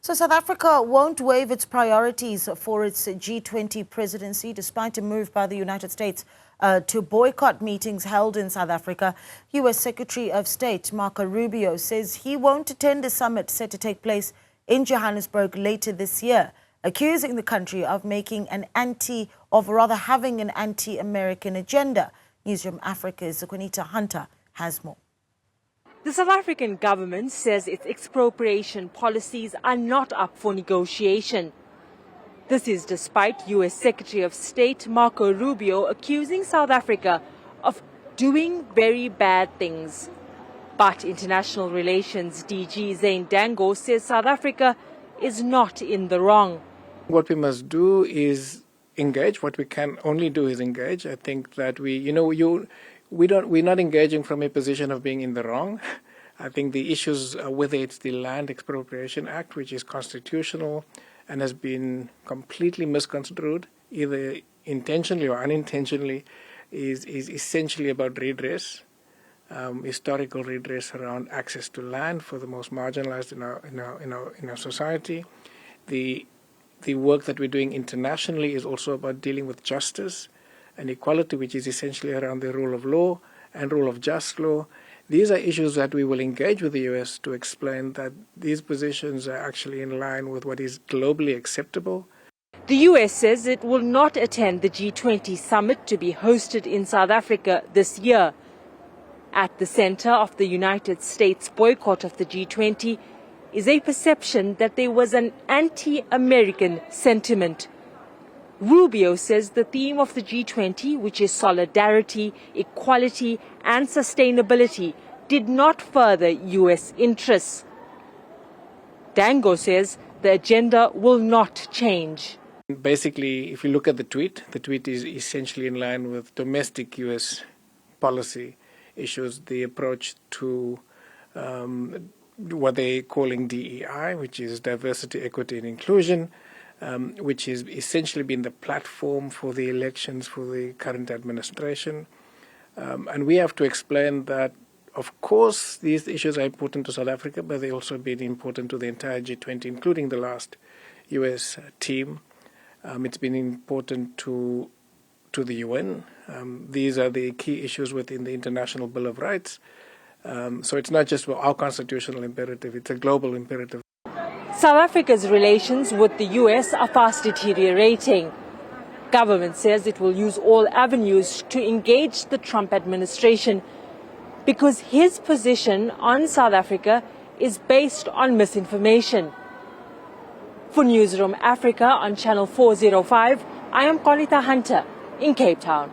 So South Africa won't waive its priorities for its G20 presidency, despite a move by the United States to boycott meetings held in South Africa. U.S. Secretary of State Marco Rubio says he won't attend a summit set to take place in Johannesburg later this year, accusing the country of having an anti-American agenda. Newzroom Afrika's Qaanitah has more. The South African government says its expropriation policies are not up for negotiation. This is despite U.S. Secretary of State Marco Rubio accusing South Africa of doing very bad things. But International Relations DG Zane Dango says South Africa is not in the wrong. What we must do is engage. What we can only do is engage. I think that we're not engaging from a position of being in the wrong. I think the issues, whether it's the Land Expropriation Act, which is constitutional and has been completely misconstrued, either intentionally or unintentionally, is essentially about redress, historical redress around access to land for the most marginalized in our society. The work that we're doing internationally is also about dealing with justice and equality, which is essentially around the rule of law and rule of just law. These are issues that we will engage with the U.S. to explain that these positions are actually in line with what is globally acceptable. The U.S. says it will not attend the G20 summit to be hosted in South Africa this year. At the center of the United States' boycott of the G20 is a perception that there was an anti-American sentiment. Rubio says the theme of the G20, which is solidarity, equality and sustainability, did not further U.S. interests. Dango says the agenda will not change. Basically, if you look at the tweet is essentially in line with domestic U.S. policy issues, the approach to what they're calling DEI, which is diversity, equity and inclusion, which has essentially been the platform for the elections for the current administration. And we have to explain that, of course, these issues are important to South Africa, but they also been important to the entire G20, including the last U.S. team. It's been important to the UN. These are the key issues within the International Bill of Rights. So it's not just our constitutional imperative, it's a global imperative. South Africa's relations with the U.S. are fast deteriorating. Government says it will use all avenues to engage the Trump administration because his position on South Africa is based on misinformation. For Newzroom Afrika on Channel 405, I am Qaanitah in Cape Town.